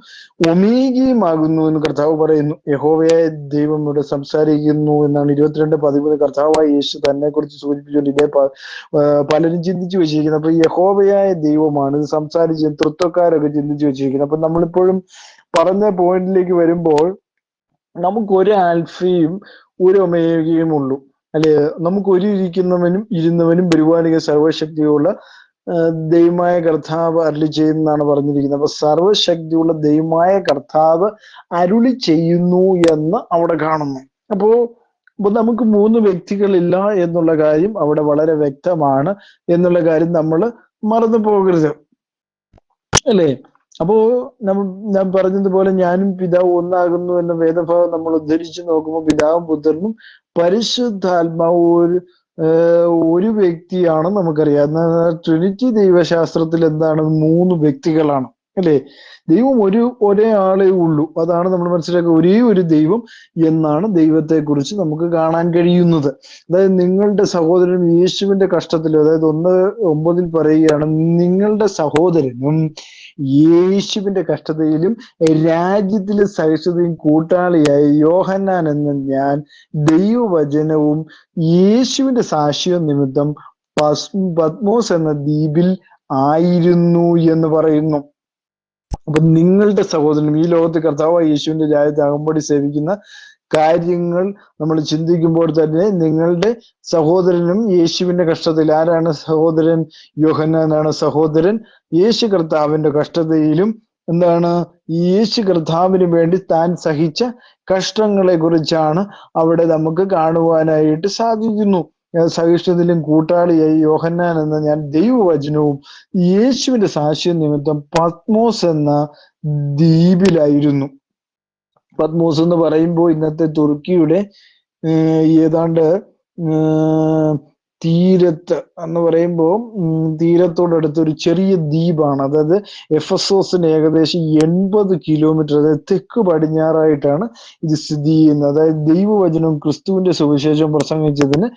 ഒമേഗയുമാകുന്നു എന്ന് കർത്താവ് പറയുന്നു. യഹോവയായ ദൈവം ഇവിടെ സംസാരിക്കുന്നു എന്നാണ് 22:13 കർത്താവായ യേശു തന്നെ കുറിച്ച് സൂചിപ്പിച്ചുകൊണ്ട് ഇതേ പലരും ചിന്തിച്ചു വെച്ചിരിക്കുന്നത്. അപ്പൊ യഹോവയായ ദൈവമാണ് ഇത് സംസാരിച്ച് തൃത്വക്കാരൊക്കെ ചിന്തിച്ചു വെച്ചിരിക്കുന്നത്. അപ്പൊ നമ്മളിപ്പോഴും പറഞ്ഞ പോയിന്റിലേക്ക് വരുമ്പോൾ നമുക്കൊരു ആൽഫയും ഒരു ഒമേഗയും ഉള്ളൂ, അല്ലെ? നമുക്ക് ഒരു ഇരിക്കുന്നവനും ഇരുന്നവനും വരുവാനിക സർവശക്തിയുള്ള ദൈവമായ കർത്താവ് അരുളി ചെയ്യുന്നതാണ് പറഞ്ഞിരിക്കുന്നത്. അപ്പൊ സർവശക്തിയുള്ള ദൈവമായ കർത്താവ് അരുളി ചെയ്യുന്നു എന്ന് അവിടെ കാണുന്നു. അപ്പോ അപ്പൊ നമുക്ക് മൂന്ന് വ്യക്തികളില്ല എന്നുള്ള കാര്യം അവിടെ വളരെ വ്യക്തമാണ് എന്നുള്ള കാര്യം നമ്മൾ മറന്നു പോകരുത്, അല്ലേ? അപ്പോ ഞാൻ പറഞ്ഞതുപോലെ ഞാനും പിതാവ് ഒന്നാകുന്നു എന്ന വേദഭാവം നമ്മൾ ഉദ്ധരിച്ചു നോക്കുമ്പോൾ പിതാവും പുത്രനും പരിശുദ്ധാത്മാവ് ഒരു വ്യക്തിയാണ് നമുക്കറിയാം. എന്നാൽ ട്രിനിറ്റി ദൈവശാസ്ത്രത്തിൽ എന്താണ്? മൂന്ന് വ്യക്തികളാണ്, അല്ലേ? ദൈവം ഒരേ ആളേ ഉള്ളൂ, അതാണ് നമ്മൾ മനസ്സിലാക്കുക. ഒരേ ഒരു ദൈവം എന്നാണ് ദൈവത്തെ കുറിച്ച് നമുക്ക് കാണാൻ കഴിയുന്നത്. അതായത് നിങ്ങളുടെ സഹോദരനും യേശുവിന്റെ കഷ്ടത്തിൽ, അതായത് 1:9 പറയുകയാണ്, നിങ്ങളുടെ സഹോദരനും യേശുവിന്റെ കഷ്ടതയിലും രാജ്യത്തിലെ സഹിഷ്ണുതയും കൂട്ടാളിയായ യോഹന്നാൻ എന്ന ഞാൻ ദൈവവചനവും യേശുവിന്റെ സാക്ഷ്യം നിമിത്തം പത്മോസ് എന്ന ദ്വീപിൽ ആയിരുന്നു എന്ന് പറയുന്നു. അപ്പൊ നിങ്ങളുടെ സഹോദരനും, ഈ ലോകത്ത് കർത്താവായ യേശുവിന്റെ രാജ്യത്ത് അകമ്പടി സേവിക്കുന്ന കാര്യങ്ങൾ നമ്മൾ ചിന്തിക്കുമ്പോൾ തന്നെ നിങ്ങളുടെ സഹോദരനും യേശുവിന്റെ കഷ്ടതയിൽ, ആരാണ് സഹോദരൻ? യോഹന്നാനാണ് സഹോദരൻ. യേശു കർത്താവിന്റെ കഷ്ടതയിലും എന്താണ്? യേശു കർത്താവിന് വേണ്ടി താൻ സഹിച്ച കഷ്ടങ്ങളെ കുറിച്ചാണ് അവിടെ നമുക്ക് കാണുവാനായിട്ട് സാധിക്കുന്നു. സഹിഷ്ണുതയിലും കൂട്ടാളിയായി യോഹന്നാൻ എന്ന ഞാൻ ദൈവവചനവും യേശുവിന്റെ സാക്ഷ്യം നിമിത്തം പത്മോസ് എന്ന ദ്വീപിലായിരുന്നു. പത്മോസ് എന്ന് പറയുമ്പോൾ ഇന്നത്തെ തുർക്കിയുടെ ഏതാണ്ട് തീരത്ത് എന്ന് പറയുമ്പോൾ തീരത്തോടടുത്ത് ഒരു ചെറിയ ദ്വീപാണ്. അതായത് എഫസോസിന് ഏകദേശം 80 കിലോമീറ്റർ, അതായത് തെക്ക് പടിഞ്ഞാറായിട്ടാണ് ഇത് സ്ഥിതി ചെയ്യുന്നത്. അതായത് ദൈവവചനവും ക്രിസ്തുവിന്റെ സുവിശേഷം പ്രസംഗിച്ചതിന്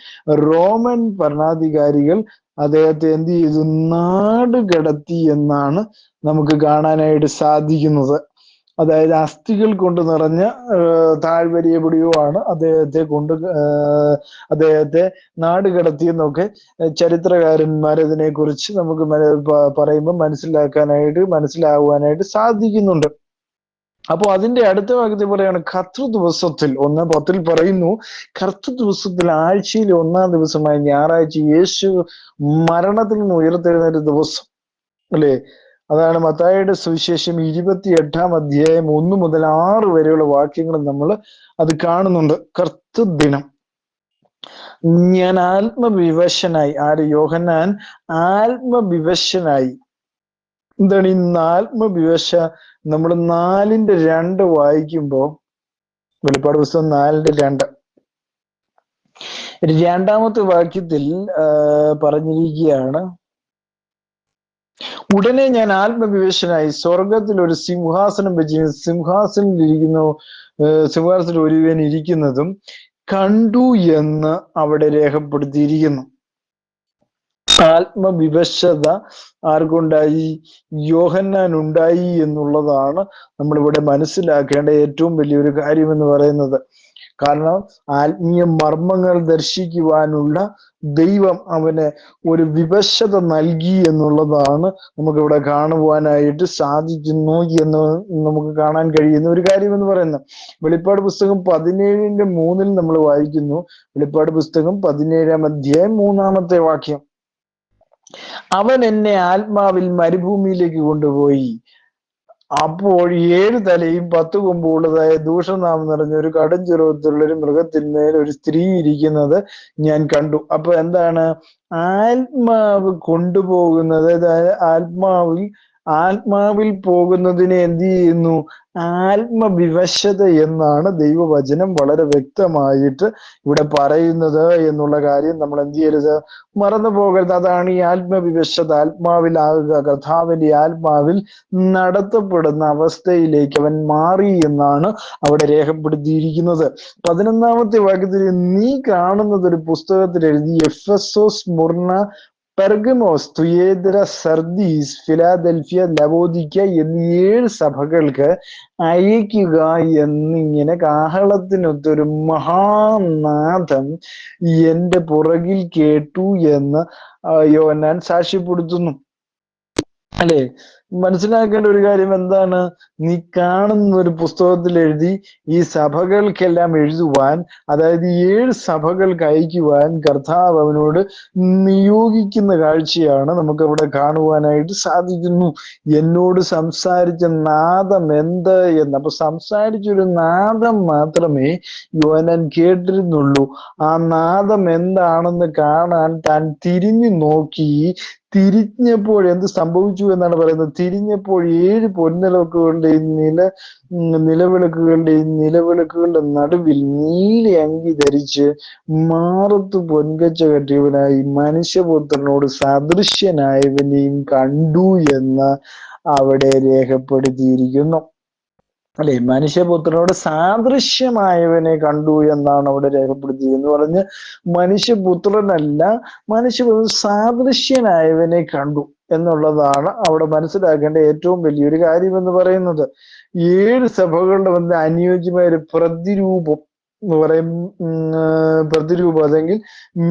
റോമൻ ഭരണാധികാരികൾ അദ്ദേഹത്തെ എന്ത് ചെയ്തു? നാട് കടത്തി എന്നാണ് നമുക്ക് കാണാനായിട്ട് സാധിക്കുന്നത്. അതായത് അസ്ഥികൾ കൊണ്ട് നിറഞ്ഞ താഴ്വരയെവിടെയോ ആണ് അദ്ദേഹത്തെ നാട് കടത്തിയെന്നൊക്കെ ചരിത്രകാരന്മാർ ഇതിനെക്കുറിച്ച് നമുക്ക് പറയുമ്പോൾ മനസ്സിലാവാനായിട്ട് സാധിക്കുന്നുണ്ട്. അപ്പോൾ അതിന്റെ അടുത്ത ഭാഗത്തിൽ പറയാണ് കർത്തൃ ദിവസത്തിൽ, 1:10 പറയുന്നു, കർത്തൃ ദിവസത്തിൽ ആഴ്ചയിൽ 1-ാം ദിവസമായ ഞായറാഴ്ച യേശു മരണത്തിൽ നിന്ന് ഉയർത്തെഴുന്നേറ്റ ദിവസം, അല്ലേ? അതാണ് മത്തായിയുടെ സുവിശേഷം 28-ാം അധ്യായം 1 മുതൽ 6 വരെയുള്ള വാക്യങ്ങൾ നമ്മൾ അത് കാണുന്നുണ്ട്. കർത്തൃദിനം. ഞാൻ ആത്മവിവശനായി, യോഹന്നാൻ ആത്മവിവശനായി. എന്താണ് ഈ ആത്മവിവശ? നമ്മൾ 4:2 വായിക്കുമ്പോ, വെളിപ്പാട് പുസ്തകം 4:2 രണ്ടാമത്തെ വാക്യത്തിൽ പറഞ്ഞിരിക്കുകയാണ്, ഉടനെ ഞാൻ ആത്മവിവശനായി സ്വർഗത്തിൽ ഒരു സിംഹാസനം വെച്ച് സിംഹാസനത്തിൽ ഒരുവൻ ഇരിക്കുന്നതും കണ്ടു എന്ന് അവിടെ രേഖപ്പെടുത്തിയിരിക്കുന്നു. ആത്മവിവശത ആർക്കുണ്ടായി? യോഹന്നാൻ ഉണ്ടായി എന്നുള്ളതാണ് നമ്മളിവിടെ മനസ്സിലാക്കേണ്ട ഏറ്റവും വലിയൊരു കാര്യം എന്ന് പറയുന്നത്. കാരണം ആത്മീയ മർമ്മങ്ങൾ ദർശിക്കുവാനുള്ള ദൈവം അവന് ഒരു വിവശത നൽകി എന്നുള്ളതാണ് നമുക്കിവിടെ കാണുവാനായിട്ട് സാധിക്കുന്നു എന്ന് നമുക്ക് കാണാൻ കഴിയുന്ന ഒരു കാര്യം എന്ന് പറയുന്നത്. വെളിപ്പാട് പുസ്തകം 17:3 നമ്മൾ വായിക്കുന്നു. വെളിപ്പാട് പുസ്തകം 17-ാം അധ്യായം 3-ാമത്തെ വാക്യം, അവൻ എന്നെ ആത്മാവിൽ മരുഭൂമിയിലേക്ക് കൊണ്ടുപോയി. അപ്പോൾ 7 തലയും 10 കൊമ്പുള്ളതായ ദൂഷണനാമം നിറഞ്ഞ ഒരു കടുംചുരത്തിലുള്ള ഒരു മൃഗത്തിന്മേൽ ഒരു സ്ത്രീ ഇരിക്കുന്നത് ഞാൻ കണ്ടു. അപ്പൊ എന്താണ്? ആത്മാവ് കൊണ്ടുപോകുന്നത്, അതായത് ആത്മാവിൽ പോകുന്നതിനെ എന്ത് ചെയ്യുന്നു? ആത്മവിവശത എന്നാണ് ദൈവവചനം വളരെ വ്യക്തമായിട്ട് ഇവിടെ പറയുന്നത് എന്നുള്ള കാര്യം നമ്മൾ എന്ത് ചെയ്യരുത്? മറന്നു പോകരുത്. അതാണ് ഈ ആത്മവിവശത. ആത്മാവിലാകുക, കർത്താവിന്റെ ആത്മാവിൽ നടത്തപ്പെടുന്ന അവസ്ഥയിലേക്ക് അവൻ മാറി എന്നാണ് അവിടെ രേഖപ്പെടുത്തിയിരിക്കുന്നത്. 11-ാമത്തെ വാക്യത്തിൽ, നീ കാണുന്നത് ഒരു പുസ്തകത്തിൽ എഴുതി എഫെസോസ്, സ്മുർണ, പെർഗമോസ്, തുയേതര, സർദീസ്, ഫിലാദൽഫിയ, ലവോദിക്ക എന്നീ 7 സഭകൾക്ക് അയക്കുക എന്നിങ്ങനെ കാഹളത്തിനൊത്തൊരു മഹാനാദം എന്റെ പുറകിൽ കേട്ടു എന്ന് യോഹന്നാൻ സാക്ഷ്യപ്പെടുത്തുന്നു, അല്ലെ? മനസ്സിലാക്കേണ്ട ഒരു കാര്യം എന്താണ്? നീ കാണുന്ന ഒരു പുസ്തകത്തിൽ എഴുതി ഈ സഭകൾക്കെല്ലാം എഴുതുവാൻ, അതായത് 7 സഭകൾക്ക് അയക്കുവാൻ കർത്താവ് അവനോട് നിയോഗിക്കുന്ന കാഴ്ചയാണ് നമുക്ക് അവിടെ കാണുവാനായിട്ട് സാധിക്കുന്നു. എന്നോട് സംസാരിച്ച നാദം എന്ത് എന്ന്. അപ്പൊ സംസാരിച്ചൊരു നാദം മാത്രമേ യോഹന്നാൻ കേട്ടിരുന്നുള്ളൂ. ആ നാദം എന്താണെന്ന് കാണാൻ താൻ തിരിഞ്ഞു നോക്കി. തിരിഞ്ഞപ്പോൾ എന്ത് സംഭവിച്ചു എന്നാണ് പറയുന്നത്. തിരിഞ്ഞപ്പോൾ 7 പൊൻനിലവിളക്കുകളുടെയും നിലവിളക്കുകളുടെ നടുവിൽ നീല അങ്കി ധരിച്ച് മാറത്ത് പൊൻകച്ച കെട്ടിയവനായി മനുഷ്യപുത്രനോട് സദൃശ്യനായവനെയും കണ്ടു എന്ന് അവിടെ രേഖപ്പെടുത്തിയിരിക്കുന്നു. അല്ലെ, മനുഷ്യപുത്രനോട് സാദൃശ്യമായവനെ കണ്ടു എന്നാണ് അവിടെ രേഖപ്പെടുത്തിയെന്ന് പറഞ്ഞ് മനുഷ്യപുത്രനല്ല, മനുഷ്യപുത്രൻ സാദൃശ്യനായവനെ കണ്ടു എന്നുള്ളതാണ് അവിടെ മനസ്സിലാക്കേണ്ട ഏറ്റവും വലിയൊരു കാര്യം എന്ന് പറയുന്നത്. 7 സഭകളുടെ അനുയോജ്യമായ ഒരു പ്രതിരൂപം എന്ന് പറയും. പ്രതിരൂപം അല്ലെങ്കിൽ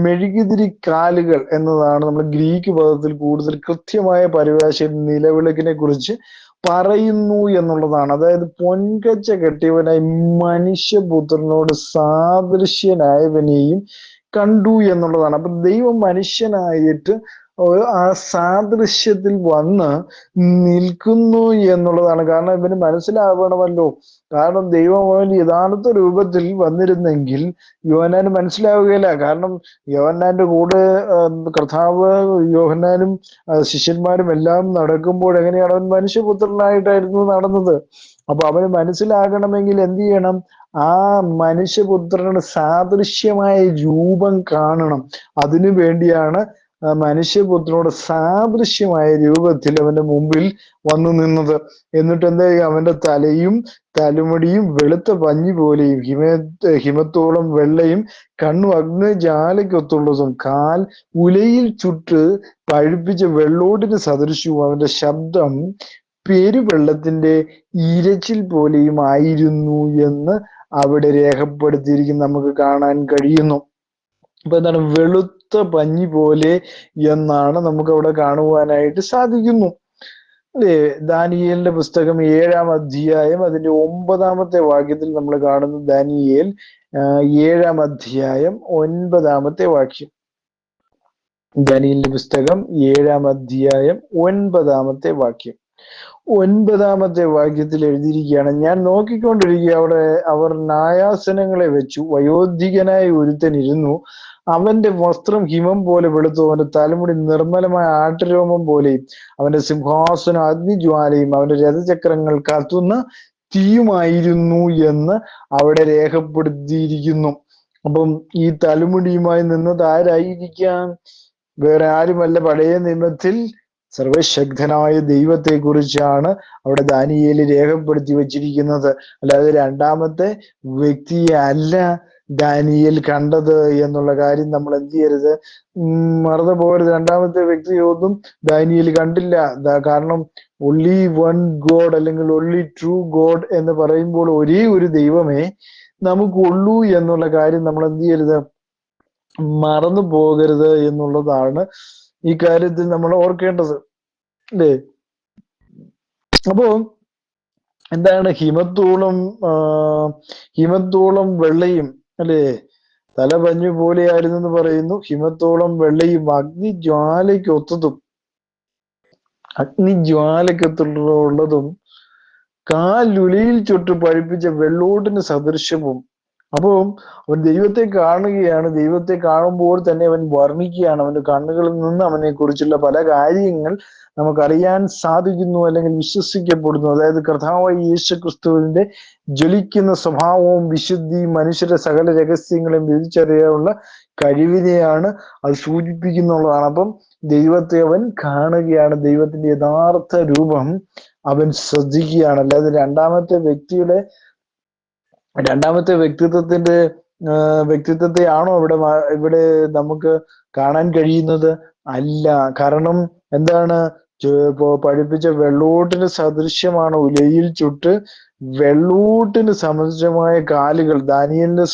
മെഴുകുതിരി കാലുകൾ എന്നതാണ് നമ്മൾ ഗ്രീക്ക് പദത്തിൽ കൂടുതൽ കൃത്യമായ പരിഭാഷയിൽ നിലവിളക്കിനെ കുറിച്ച് പറയുന്നു എന്നുള്ളതാണ്. അതായത് പൊൻകച്ച കെട്ടിയവനായി മനുഷ്യപുത്രനോട് സാദൃശ്യനായവനെയും കണ്ടു എന്നുള്ളതാണ്. അപ്പൊ ദൈവം മനുഷ്യനായിട്ട് ആ സാദൃശ്യത്തിൽ വന്ന് നിൽക്കുന്നു എന്നുള്ളതാണ്. കാരണം ഇവന് മനസ്സിലാവണമല്ലോ. കാരണം ദൈവം അവൻ യഥാർത്ഥ രൂപത്തിൽ വന്നിരുന്നെങ്കിൽ യോഹന്നാന് മനസ്സിലാവുകയില്ല. കാരണം യോഹന്നാന്റെ കൂടെ കർത്താവ് യോഹന്നാനും ശിഷ്യന്മാരും എല്ലാം നടക്കുമ്പോൾ എങ്ങനെയാണ് അവൻ മനുഷ്യപുത്രനായിട്ടായിരുന്നു നടന്നത്. അപ്പൊ അവന് മനസ്സിലാകണമെങ്കിൽ എന്ത് ചെയ്യണം? ആ മനുഷ്യപുത്രന് സാദൃശ്യമായ രൂപം കാണണം. അതിനു വേണ്ടിയാണ് മനുഷ്യപുത്രനോട് സാദൃശ്യമായ രൂപത്തിൽ അവന്റെ മുമ്പിൽ വന്നു നിന്നത്. എന്നിട്ട് എന്താ, അവന്റെ തലയും തലമുടിയും വെളുത്ത പഞ്ഞി പോലെയും ഹിമത്തോളം വെള്ളയും, കണ്ണു അഗ്നിജ്വാലയ്ക്കൊത്തുള്ളതും, കാൽ ഉലയിൽ ചുട്ട് പഴുപ്പിച്ച വെള്ളോടിന് സദൃശവും, അവന്റെ ശബ്ദം പെരുവെള്ളത്തിന്റെ ഇരച്ചിൽ പോലെയും ആയിരുന്നു എന്ന് അവിടെ രേഖപ്പെടുത്തിയിരിക്കും നമുക്ക് കാണാൻ കഴിയുന്നു. അപ്പൊ എന്താണ്, വെളുത്ത പഞ്ഞി പോലെ എന്നാണ് നമുക്ക് അവിടെ കാണുവാനായിട്ട് സാധിക്കുന്നു. അല്ലേ, ദാനിയേലിന്റെ പുസ്തകം 7-ാം അധ്യായം അതിന്റെ 9-ാമത്തെ വാക്യത്തിൽ നമ്മൾ കാണുന്നു. ദാനിയേൽ 7-ാം അധ്യായം 9-ാമത്തെ വാക്യം. ദാനിയേലിന്റെ പുസ്തകം 7-ാം അധ്യായം 9-ാമത്തെ വാക്യം. 9-ാമത്തെ വാക്യത്തിൽ എഴുതിയിരിക്കുകയാണ്, ഞാൻ നോക്കിക്കൊണ്ടിരിക്കുക, അവിടെ അവർ ന്യായാസനങ്ങളെ വെച്ചു. വയോധികനായ ഒരുത്തൻ ഇരുന്നു. അവന്റെ വസ്ത്രം ഹിമം പോലെ വെളുത്തു, അവന്റെ തലമുടി നിർമ്മലമായ ആട്ടുരോമം പോലെയും, അവന്റെ സിംഹാസനം അഗ്നിജ്വാലയും, അവന്റെ രഥചക്രങ്ങൾ കത്തുന്ന തീയുമായിരുന്നു എന്ന് അവിടെ രേഖപ്പെടുത്തിയിരിക്കുന്നു. അപ്പം ഈ തലമുടിയുമായി നിന്നത് ആരായിരിക്കാം? വേറെ ആരുമല്ല, പഴയ നിയമത്തിൽ സർവശക്തനായ ദൈവത്തെ കുറിച്ചാണ് അവിടെ ദാനിയേൽ രേഖപ്പെടുത്തി വച്ചിരിക്കുന്നത്. അല്ലാതെ രണ്ടാമത്തെ വ്യക്തിയെ അല്ല ദാനിയേൽ കണ്ടത് എന്നുള്ള കാര്യം നമ്മൾ എന്ത് ചെയ്യരുത്, മറന്നു പോകരുത്. രണ്ടാമത്തെ വ്യക്തിയൊന്നും ദാനിയേൽ കണ്ടില്ല. കാരണം ഒൺലി വൺ ഗോഡ് അല്ലെങ്കിൽ ഒൺലി ട്രൂ ഗോഡ് എന്ന് പറയുമ്പോൾ ഒരേ ഒരു ദൈവമേ നമുക്കുള്ളൂ എന്നുള്ള കാര്യം നമ്മൾ എന്ത് ചെയ്യരുത്, മറന്നു പോകരുത് എന്നുള്ളതാണ് ഈ കാര്യത്തിൽ നമ്മൾ ഓർക്കേണ്ടത്. അല്ലേ? അപ്പോ എന്താണ്, ഹിമത്തോളം വെള്ളയും, അല്ലേ, തല പഞ്ഞു പോലെയായിരുന്നു എന്ന് പറയുന്നു. ഹിമത്തോളം വെള്ളയും അഗ്നിജ്വാലയ്ക്കൊത്തുള്ളതും കാലുലയിൽ ചുട്ട് പഴുപ്പിച്ച വെള്ളോട്ടിന് സദൃശവും. അപ്പം അവൻ ദൈവത്തെ കാണുകയാണ്. ദൈവത്തെ കാണുമ്പോൾ തന്നെ അവൻ വർണ്ണിക്കുകയാണ്. അവന്റെ കണ്ണുകളിൽ നിന്ന് അവനെ കുറിച്ചുള്ള പല കാര്യങ്ങൾ നമുക്കറിയാൻ സാധിക്കുന്നു, അല്ലെങ്കിൽ വിശ്വസിക്കപ്പെടുന്നു. അതായത് കർത്താവായ യേശുക്രിസ്തുവിന്റെ ജ്വലിക്കുന്ന സ്വഭാവവും വിശുദ്ധിയും മനുഷ്യരുടെ സകല രഹസ്യങ്ങളും തിരിച്ചറിയാനുള്ള കഴിവിനെയാണ് അത് സൂചിപ്പിക്കുന്നുള്ളതാണ്. അപ്പം ദൈവത്തെ അവൻ കാണുകയാണ്. ദൈവത്തിന്റെ യഥാർത്ഥ രൂപം അവൻ ശ്രദ്ധിക്കുകയാണ്. അല്ലാതെ രണ്ടാമത്തെ വ്യക്തിത്വത്തെയാണോ ഇവിടെ നമുക്ക് കാണാൻ കഴിയുന്നത്? അല്ല. കാരണം എന്താണ്, പഠിപ്പിച്ച വെള്ളോട്ടിന് സദൃശ്യമാണ്, ഉലയിൽ ചുട്ട് വെള്ളൂട്ടിന് സദൃശമായ കാലുകൾ. ദാനിയേലിന്റെ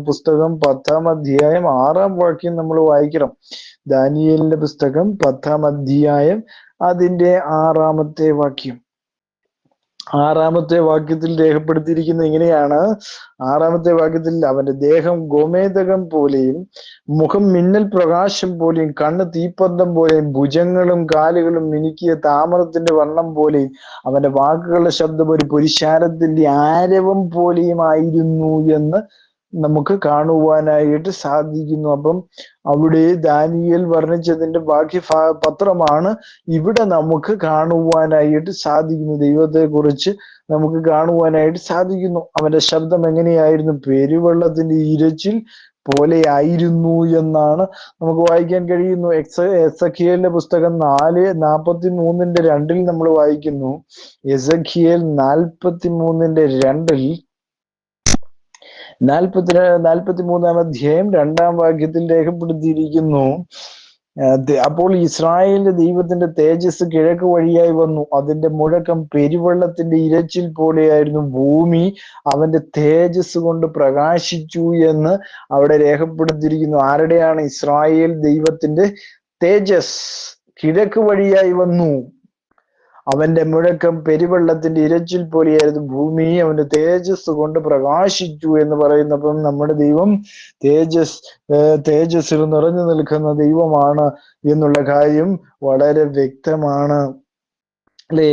പുസ്തകം 10-ാം അധ്യായം 6-ാം വാക്യം നമ്മൾ വായിക്കണം. ദാനിയേലിന്റെ പുസ്തകം 10-ാം അധ്യായം അതിന്റെ 6-ാമത്തെ വാക്യം. 6-ാമത്തെ വാക്യത്തിൽ രേഖപ്പെടുത്തിയിരിക്കുന്നത് ഇങ്ങനെയാണ്. 6-ാമത്തെ വാക്യത്തിൽ അവന്റെ ദേഹം ഗോമേതകം പോലെയും മുഖം മിന്നൽ പ്രകാശം പോലെയും കണ്ണ് തീപ്പന്തം പോലെയും ഭുജങ്ങളും കാലുകളും മിനുക്കിയ താമരത്തിന്റെ വർണ്ണം പോലെയും അവന്റെ വാക്കുകളുടെ ശബ്ദം ഒരു പുരുഷാരത്തിന്റെ ആരവം പോലെയും ആയിരുന്നു എന്ന് നമുക്ക് കാണുവാനായിട്ട് സാധിക്കുന്നു. അപ്പം അവിടെ ദാനിയേൽ വർണ്ണിച്ചതിന്റെ ബാക്കി പത്രമാണ് ഇവിടെ നമുക്ക് കാണുവാനായിട്ട് സാധിക്കുന്നു. ദൈവത്തെ കുറിച്ച് നമുക്ക് കാണുവാനായിട്ട് സാധിക്കുന്നു. അവന്റെ ശബ്ദം എങ്ങനെയായിരുന്നു? പെരുവെള്ളത്തിന്റെ ഇരച്ചിൽ പോലെ ആയിരുന്നു എന്നാണ് നമുക്ക് വായിക്കാൻ കഴിയുന്നു. എസെക്കിയേലിന്റെ പുസ്തകം 4:43 നമ്മൾ വായിക്കുന്നു. എസെക്കിയേൽ 43:2 43-ാം അധ്യായം 2-ാം വാക്യത്തിൽ രേഖപ്പെടുത്തിയിരിക്കുന്നു. അപ്പോൾ ഇസ്രായേലിന്റെ ദൈവത്തിന്റെ തേജസ് കിഴക്ക് വഴിയായി വന്നു. അതിന്റെ മുഴക്കം പെരുവെള്ളത്തിന്റെ ഇരച്ചിൽ പോലെയായിരുന്നു. ഭൂമി അവന്റെ തേജസ് കൊണ്ട് പ്രകാശിച്ചു എന്ന് അവിടെ രേഖപ്പെടുത്തിയിരിക്കുന്നു. ആരുടെയാണ്? ഇസ്രായേൽ ദൈവത്തിന്റെ തേജസ് കിഴക്ക് വഴിയായി വന്നു. അവന്റെ മുഴക്കം പെരുവെള്ളത്തിന്റെ ഇരച്ചിൽ പോലെയായിരുന്നു. ഭൂമി അവന്റെ തേജസ് കൊണ്ട് പ്രകാശിച്ചു എന്ന് പറയുന്നപ്പം നമ്മുടെ ദൈവം തേജസ്സിൽ നിറഞ്ഞു നിൽക്കുന്ന ദൈവമാണ് എന്നുള്ള കാര്യം വളരെ വ്യക്തമാണ്, അല്ലേ?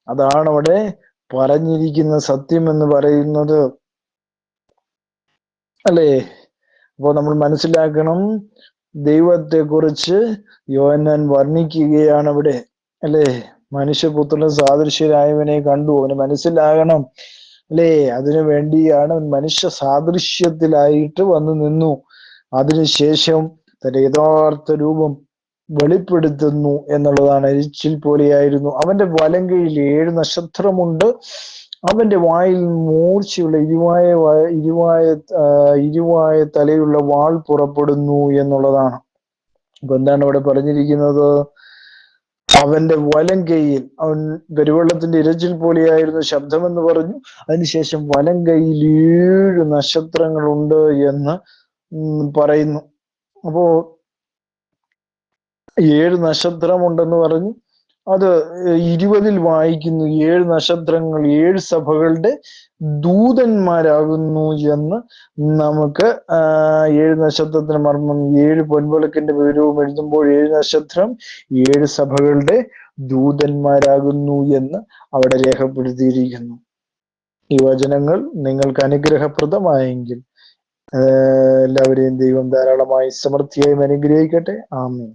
അതാണ് അവിടെ പറഞ്ഞിരിക്കുന്ന സത്യം എന്ന് പറയുന്നത്, അല്ലേ? അപ്പോൾ നമ്മൾ മനസ്സിലാക്കണം, ദൈവത്തെ കുറിച്ച് യോഹന്നാൻ വർണ്ണിക്കുകയാണ് അവിടെ, അല്ലേ? മനുഷ്യപുത്രന് സാദൃശ്യരായവനെ കണ്ടു, അവന് മനസ്സിലാകണം, അല്ലേ? അതിനു വേണ്ടിയാണ് മനുഷ്യ സാദൃശ്യത്തിലായിട്ട് വന്നു നിന്നു. അതിനുശേഷം തന്റെ യഥാർത്ഥ രൂപം വെളിപ്പെടുത്തുന്നു എന്നുള്ളതാണ്. എരിച്ചിൽ പോലെയായിരുന്നു. അവന്റെ വലങ്കയിൽ 7 നക്ഷത്രമുണ്ട്. അവന്റെ വായിൽ മൂർച്ചയുള്ള ഇരുവായ തലയുള്ള വാൾ പുറപ്പെടുന്നു എന്നുള്ളതാണ്. അപ്പൊ എന്താണ് ഇവിടെ പറഞ്ഞിരിക്കുന്നത്? അവന്റെ വലങ്കയിൽ, അവൻ പെരുവെള്ളത്തിന്റെ ഇരച്ചിൽ പോലെയായിരുന്നു ശബ്ദമെന്ന് പറഞ്ഞു. അതിനുശേഷം വലങ്കയിൽ 7 നക്ഷത്രങ്ങളുണ്ട് എന്ന് പറയുന്നു. അപ്പോ 7 നക്ഷത്രമുണ്ടെന്ന് പറഞ്ഞു. അത് 20 വായിക്കുന്നു. 7 നക്ഷത്രങ്ങൾ 7 സഭകളുടെ ദൂതന്മാരാകുന്നു എന്ന് നമുക്ക് 7 നക്ഷത്രത്തിന് മർമ്മം, 7 പൊൻവിളക്കിന്റെ വിവരവും എഴുതുമ്പോൾ 7 നക്ഷത്രം 7 സഭകളുടെ ദൂതന്മാരാകുന്നു എന്ന് അവിടെ രേഖപ്പെടുത്തിയിരിക്കുന്നു. ഈ വചനങ്ങൾ നിങ്ങൾക്ക് അനുഗ്രഹപ്രദമായെങ്കിൽ എല്ലാവരെയും ദൈവം ധാരാളമായി സമൃദ്ധിയായും അനുഗ്രഹിക്കട്ടെ. ആമേൻ.